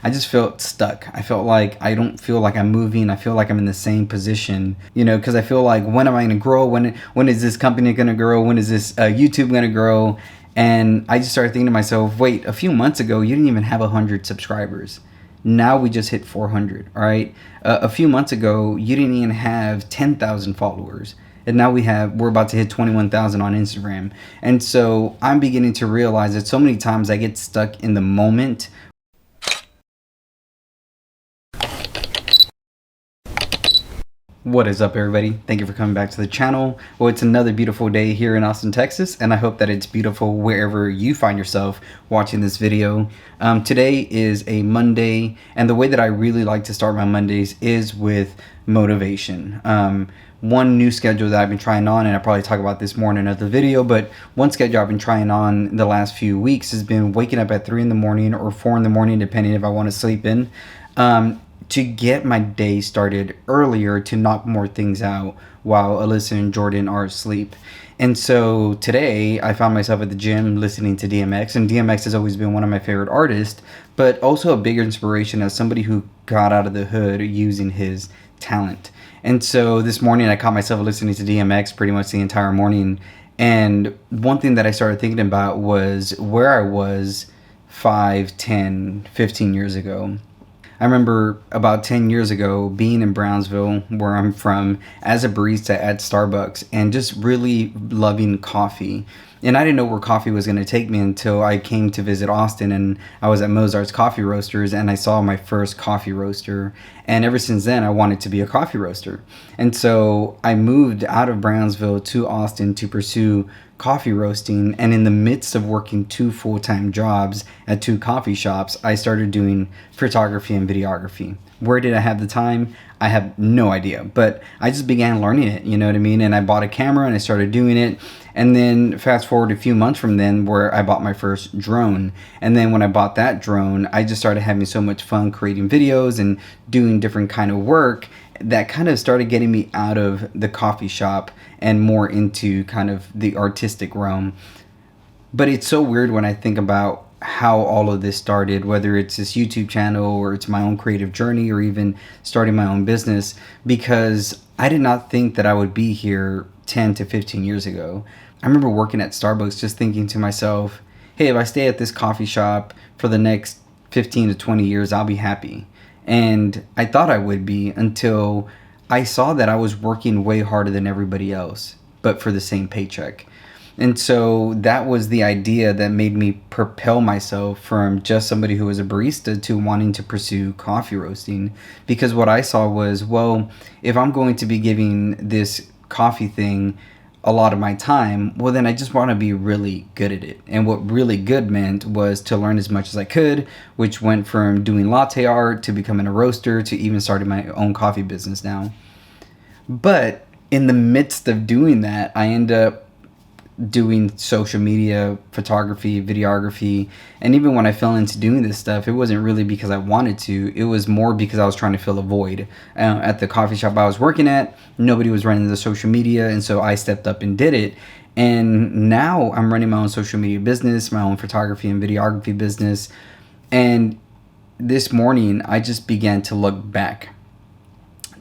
I just felt stuck. I felt like I don't feel like I'm moving. I feel like I'm in the same position, because I feel like, when am I going to grow? When is this company going to grow? When is this YouTube going to grow? And I just started thinking to myself, wait, a few months ago, you didn't even have 100 subscribers. Now we just hit 400, all right? A few months ago, you didn't even have 10,000 followers. And now we're about to hit 21,000 on Instagram. And so I'm beginning to realize that so many times I get stuck in the moment. What is up, everybody? Thank you for coming back to the channel. Well, it's another beautiful day here in Austin, Texas, and I hope that it's beautiful wherever you find yourself watching this video. Today is a Monday, and the way that I really like to start my Mondays is with motivation. One new schedule that I've been trying on, and I'll probably talk about this more in another video, but one schedule I've been trying on the last few weeks has been waking up at 3 in the morning or 4 in the morning, depending if I want to sleep in. To get my day started earlier, to knock more things out while Alyssa and Jordan are asleep. And so today I found myself at the gym listening to DMX, and DMX has always been one of my favorite artists, but also a bigger inspiration as somebody who got out of the hood using his talent. And so this morning I caught myself listening to DMX pretty much the entire morning. And one thing that I started thinking about was where I was 5, 10, 15 years ago. I remember about 10 years ago being in Brownsville, where I'm from, as a barista at Starbucks, and just really loving coffee. And I didn't know where coffee was going to take me until I came to visit Austin, and I was at Mozart's Coffee Roasters, and I saw my first coffee roaster. And ever since then, I wanted to be a coffee roaster. And so I moved out of Brownsville to Austin to pursue coffee roasting. And in the midst of working 2 full-time jobs at 2 coffee shops, I started doing photography and videography. Where did I have the time? I have no idea, but I just began learning it, you know what I mean? And I bought a camera and I started doing it. And then fast forward a few months from then, where I bought my first drone. And then when I bought that drone, I just started having so much fun creating videos and doing different kind of work that kind of started getting me out of the coffee shop and more into kind of the artistic realm. But it's so weird when I think about how all of this started, whether it's this YouTube channel or it's my own creative journey or even starting my own business, because I did not think that I would be here 10 to 15 years ago. I remember working at Starbucks just thinking to myself, hey, if I stay at this coffee shop for the next 15 to 20 years, I'll be happy. And I thought I would be, until I saw that I was working way harder than everybody else, but for the same paycheck. And so that was the idea that made me propel myself from just somebody who was a barista to wanting to pursue coffee roasting. Because what I saw was, well, if I'm going to be giving this coffee thing a lot of my time, well, then I just want to be really good at it. And what really good meant was to learn as much as I could, which went from doing latte art to becoming a roaster to even starting my own coffee business now. But in the midst of doing that, I end up doing social media, photography, videography. And even when I fell into doing this stuff, it wasn't really because I wanted to. It was more because I was trying to fill a void. At the coffee shop I was working at, nobody was running the social media, and so I stepped up and did it. And now I'm running my own social media business, my own photography and videography business. And this morning, I just began to look back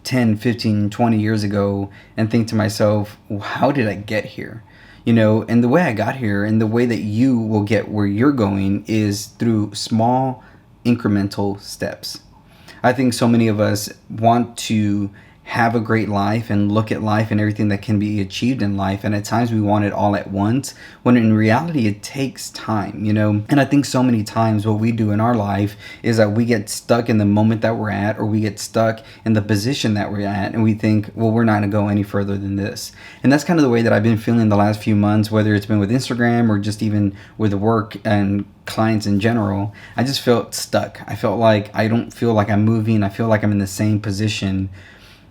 10, 15, 20 years ago and think to myself, well, how did I get here? And the way I got here and the way that you will get where you're going is through small incremental steps. I think so many of us want to have a great life and look at life and everything that can be achieved in life, and at times we want it all at once, when in reality it takes time. And I think so many times what we do in our life is that we get stuck in the moment that we're at, or we get stuck in the position that we're at, and we think, well, we're not going to go any further than this. And that's kind of the way that I've been feeling the last few months, whether it's been with Instagram or just even with work and clients in general. I just felt stuck. I felt like I don't feel like I'm moving. I feel like I'm in the same position.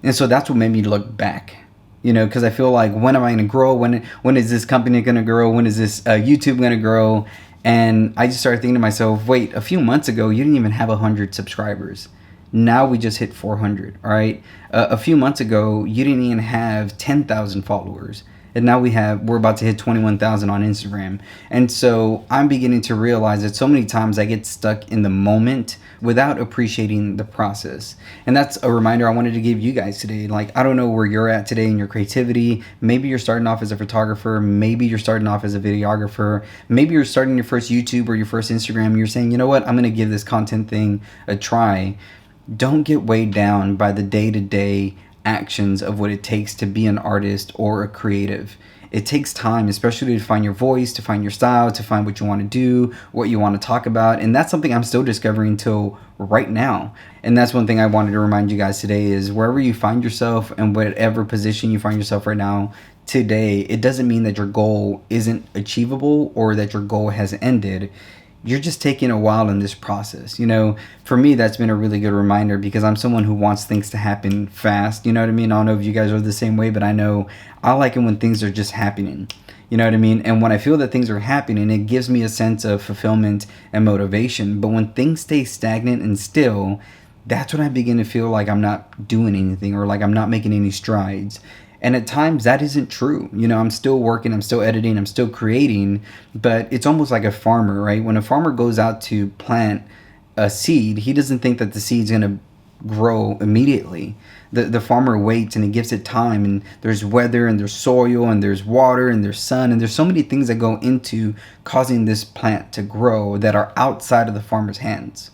And so that's what made me look back, because I feel like, when am I going to grow? When is this company going to grow? When is this YouTube going to grow? And I just started thinking to myself, wait, a few months ago, you didn't even have 100 subscribers. Now we just hit 400, all right? A few months ago, you didn't even have 10,000 followers. And now we're about to hit 21,000 on Instagram. And so I'm beginning to realize that so many times I get stuck in the moment without appreciating the process. And that's a reminder I wanted to give you guys today. Like, I don't know where you're at today in your creativity. Maybe you're starting off as a photographer. Maybe you're starting off as a videographer. Maybe you're starting your first YouTube or your first Instagram. And you're saying, you know what, I'm going to give this content thing a try. Don't get weighed down by the day-to-day actions of what it takes to be an artist or a creative. It takes time, especially to find your voice, to find your style, to find what you want to do, what you want to talk about. And that's something I'm still discovering till right now. And that's one thing I wanted to remind you guys today is wherever you find yourself and whatever position you find yourself right now today, it doesn't mean that your goal isn't achievable or that your goal has ended. You're just taking a while in this process. You know, for me, that's been a really good reminder because I'm someone who wants things to happen fast. You know what I mean? I don't know if you guys are the same way, but I know I like it when things are just happening. You know what I mean? And when I feel that things are happening, it gives me a sense of fulfillment and motivation. But when things stay stagnant and still, that's when I begin to feel like I'm not doing anything or like I'm not making any strides. And at times that isn't true. You know, I'm still working, I'm still editing, I'm still creating, but it's almost like a farmer, right? When a farmer goes out to plant a seed, he doesn't think that the seed's going to grow immediately. The farmer waits and he gives it time, and there's weather and there's soil and there's water and there's sun and there's so many things that go into causing this plant to grow that are outside of the farmer's hands.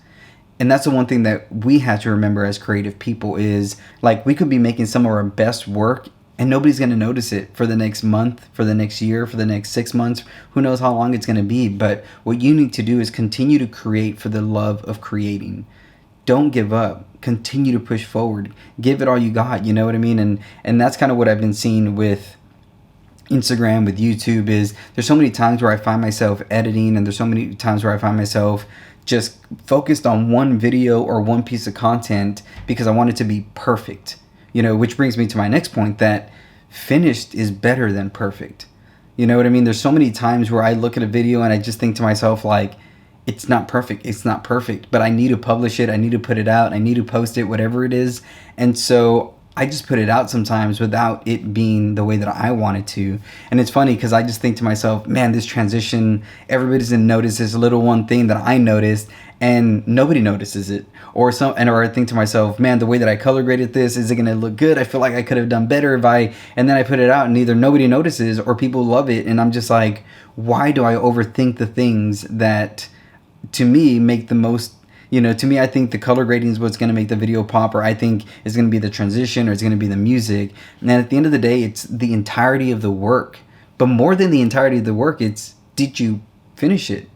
And that's the one thing that we have to remember as creative people is like we could be making some of our best work and nobody's going to notice it for the next month, for the next year, for the next 6 months. Who knows how long it's going to be. But what you need to do is continue to create for the love of creating. Don't give up. Continue to push forward. Give it all you got. You know what I mean? And that's kind of what I've been seeing with Instagram, with YouTube, is there's so many times where I find myself editing, and there's so many times where I find myself just focused on one video or one piece of content because I want it to be perfect. You know, which brings me to my next point, that finished is better than perfect. You know what I mean? There's so many times where I look at a video and I just think to myself, like, it's not perfect. It's not perfect, but I need to publish it. I need to put it out. I need to post it, whatever it is. And so I just put it out sometimes without it being the way that I wanted to. And it's funny because I just think to myself, man, this transition, everybody's gonna notice this little one thing that I noticed and nobody notices it. Or I think to myself, man, the way that I color graded this, is it gonna look good? I feel like I could have done better and then I put it out and either nobody notices or people love it. And I'm just like, why do I overthink the things that to me make the most, you know, to me, I think the color grading is what's going to make the video pop, or I think it's going to be the transition, or it's going to be the music. And at the end of the day, it's the entirety of the work. But more than the entirety of the work, it's, did you finish it,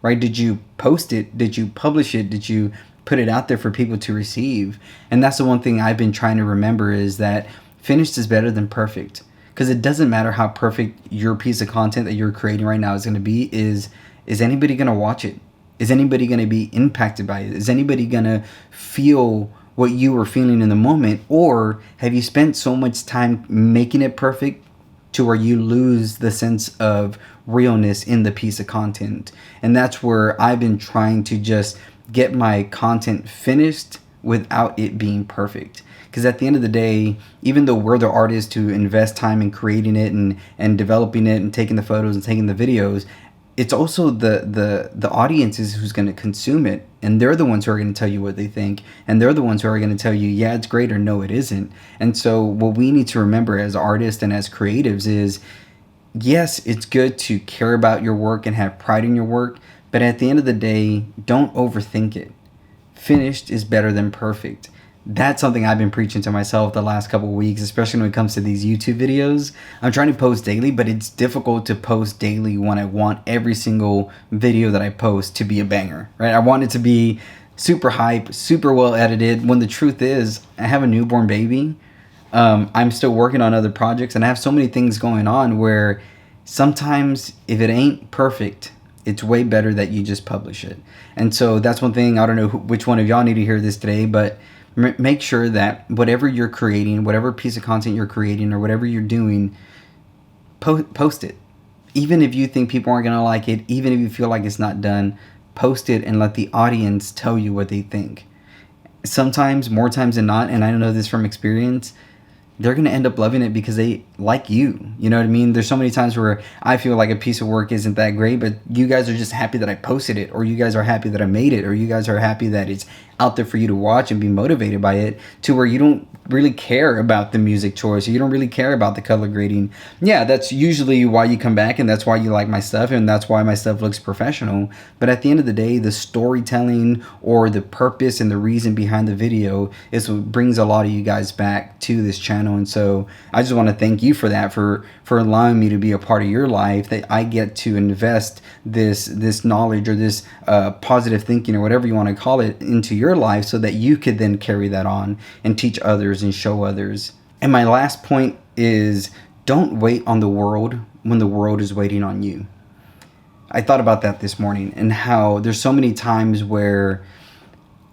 right? Did you post it? Did you publish it? Did you put it out there for people to receive? And that's the one thing I've been trying to remember, is that finished is better than perfect. Because it doesn't matter how perfect your piece of content that you're creating right now is going to be. Is anybody going to watch it? Is anybody going to be impacted by it? Is anybody going to feel what you were feeling in the moment? Or have you spent so much time making it perfect to where you lose the sense of realness in the piece of content? And that's where I've been trying to just get my content finished without it being perfect. Because at the end of the day, even though we're the artists who invest time in creating it and developing it and taking the photos and taking the videos, it's also the audiences who's going to consume it, and they're the ones who are going to tell you what they think, and they're the ones who are going to tell you, yeah, it's great, or no, it isn't. And so what we need to remember as artists and as creatives is, yes, it's good to care about your work and have pride in your work, but at the end of the day, don't overthink it. Finished is better than perfect. That's something I've been preaching to myself the last couple of weeks, especially when it comes to these YouTube videos. I'm trying to post daily, but it's difficult to post daily when I want every single video that I post to be a banger, right? I want it to be super hype, super well edited, when the truth is I have a newborn baby. I'm still working on other projects, and I have so many things going on where sometimes if it ain't perfect, it's way better that you just publish it. And so that's one thing. I don't know which one of y'all need to hear this today, but make sure that whatever you're creating, whatever piece of content you're creating, or whatever you're doing, post it. Even if you think people aren't going to like it, even if you feel like it's not done, post it and let the audience tell you what they think. Sometimes, more times than not, and I know this from experience, they're going to end up loving it because they like you. You know what I mean? There's so many times where I feel like a piece of work isn't that great, but you guys are just happy that I posted it, or you guys are happy that I made it, or you guys are happy that it's out there for you to watch and be motivated by it, to where you don't really care about the music choice, or you don't really care about the color grading. Yeah, that's usually why you come back, and that's why you like my stuff, and that's why my stuff looks professional. But at the end of the day, the storytelling or the purpose and the reason behind the video is what brings a lot of you guys back to this channel. And so I just want to thank you for that, for allowing me to be a part of your life, that I get to invest this knowledge, or this positive thinking, or whatever you want to call it, into your life, so that you could then carry that on and teach others and show others. And my last point is, don't wait on the world when the world is waiting on you. I thought about that this morning, and how there's so many times where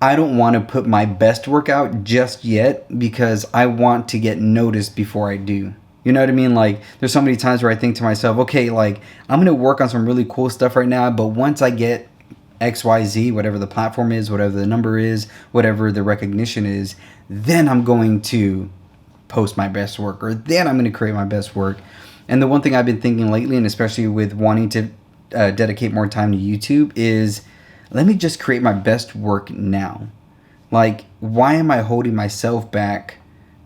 I don't want to put my best work out just yet because I want to get noticed before I do. You know what I mean? Like, there's so many times where I think to myself, okay, like, I'm going to work on some really cool stuff right now, but once I get XYZ, whatever the platform is, whatever the number is, whatever the recognition is, then I'm going to post my best work, or then I'm going to create my best work. And the one thing I've been thinking lately, and especially with wanting to dedicate more time to YouTube, is let me just create my best work now. Like, why am I holding myself back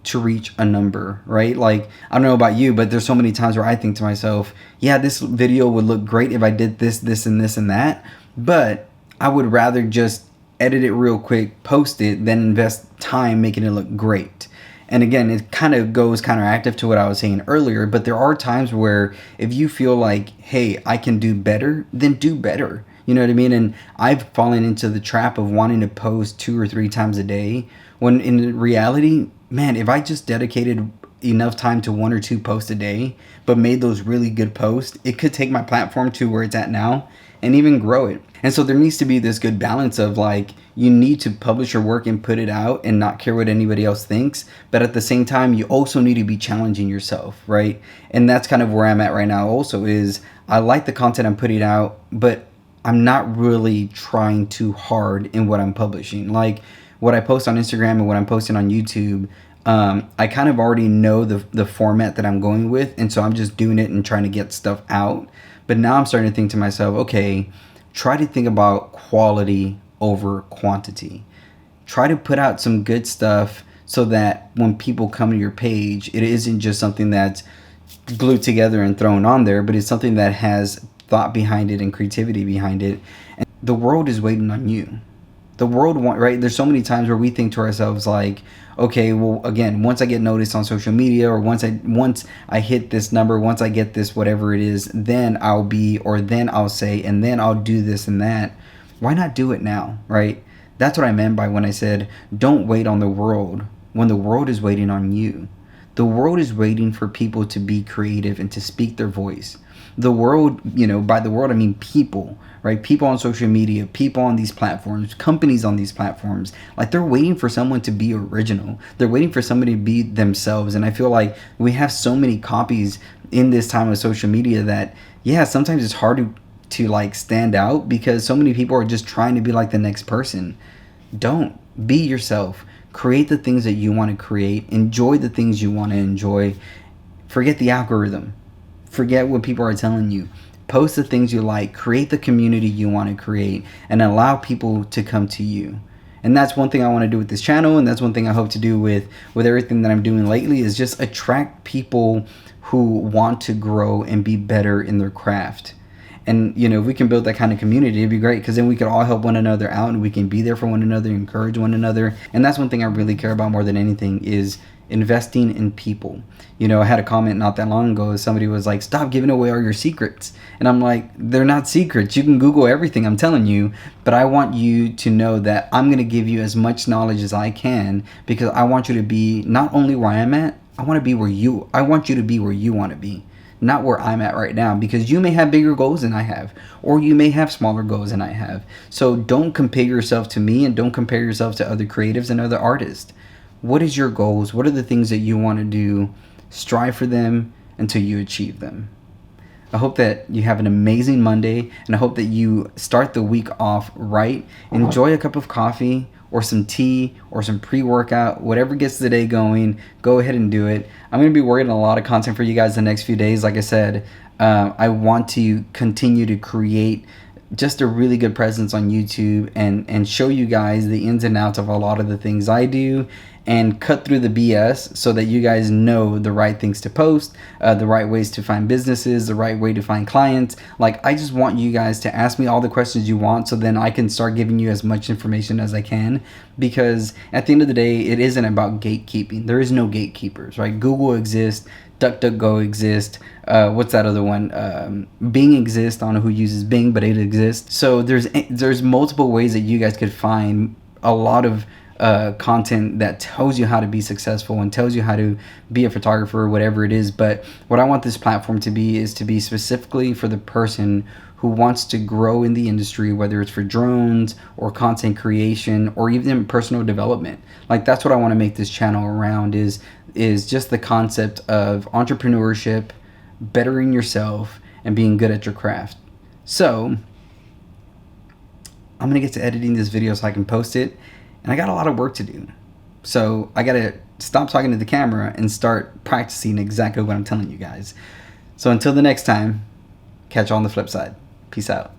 to reach a number, right? Like, I don't know about you, but there's so many times where I think to myself, yeah, this video would look great if I did this, this, and this, and that, but I would rather just edit it real quick, post it, than invest time making it look great. And again, it kind of goes counteractive to what I was saying earlier, but there are times where if you feel like, hey, I can do better, then do better. You know what I mean? And I've fallen into the trap of wanting to post 2 or 3 times a day, when in reality, man, if I just dedicated enough time to 1 or 2 posts a day, but made those really good posts, it could take my platform to where it's at now and even grow it. And so there needs to be this good balance of, like, you need to publish your work and put it out and not care what anybody else thinks, but at the same time, you also need to be challenging yourself, right? And that's kind of where I'm at right now also, is I like the content I'm putting out, but I'm not really trying too hard in what I'm publishing. Like, what I post on Instagram and what I'm posting on YouTube, I kind of already know the format that I'm going with, and so I'm just doing it and trying to get stuff out. But now I'm starting to think to myself, okay, try to think about quality over quantity. Try to put out some good stuff so that when people come to your page, it isn't just something that's glued together and thrown on there, but it's something that has thought behind it and creativity behind it. And the world is waiting on you. The world right? There's so many times where we think to ourselves, like, okay, well, again, once I get noticed on social media, or once I hit this number, once I get this whatever it is, then I'll be, or then I'll say, and then I'll do this and that. Why not do it now, right? That's what I meant by when I said, don't wait on the world when the world is waiting on you. The world is waiting for people to be creative and to speak their voice. The world, by the world I mean people, right? People on social media, people on these platforms, companies on these platforms, like, they're waiting for someone to be original. They're waiting for somebody to be themselves. And I feel like we have so many copies in this time of social media that, yeah, sometimes it's hard to like stand out, because so many people are just trying to be like the next person. Don't. Be yourself. Create the things that you want to create. Enjoy the things you want to enjoy. Forget the algorithm. Forget what people are telling you. Post the things you like. Create the community you want to create, and allow people to come to you. And that's one thing I want to do with this channel, and that's one thing I hope to do with everything that I'm doing lately, is just attract people who want to grow and be better in their craft. And, if we can build that kind of community, it'd be great, because then we could all help one another out, and we can be there for one another, encourage one another. And that's one thing I really care about more than anything, is investing in people. I had a comment not that long ago. Somebody was like, stop giving away all your secrets. And I'm like, they're not secrets. You can Google everything, I'm telling you. But I want you to know that I'm going to give you as much knowledge as I can, because I want you to be not only where I'm at, I want you to be where you want to be. Not where I'm at right now, because you may have bigger goals than I have, or you may have smaller goals than I have. So don't compare yourself to me, and don't compare yourself to other creatives and other artists. What is your goals? What are the things that you want to do? Strive for them until you achieve them. I hope that you have an amazing Monday, and I hope that you start the week off right. Enjoy a cup of coffee or some tea or some pre-workout, whatever gets the day going, go ahead and do it. I'm going to be working on a lot of content for you guys the next few days. Like I said, I want to continue to create just a really good presence on YouTube and show you guys the ins and outs of a lot of the things I do, and cut through the BS so that you guys know the right things to post, the right ways to find businesses, the right way to find clients. Like, I just want you guys to ask me all the questions you want so then I can start giving you as much information as I can, because at the end of the day, it isn't about gatekeeping. There is no gatekeepers, right? Google exists, DuckDuckGo exists. What's that other one? Bing exists. I don't know who uses Bing, but it exists. So there's multiple ways that you guys could find a lot of content that tells you how to be successful and tells you how to be a photographer or whatever it is. But what I want this platform to be is to be specifically for the person who wants to grow in the industry, whether it's for drones or content creation or even personal development. Like, that's what I want to make this channel around, is just the concept of entrepreneurship, bettering yourself, and being good at your craft. So I'm gonna get to editing this video so I can post it, and I got a lot of work to do. So I gotta stop talking to the camera and start practicing exactly what I'm telling you guys. So until the next time, catch you on the flip side. Peace out.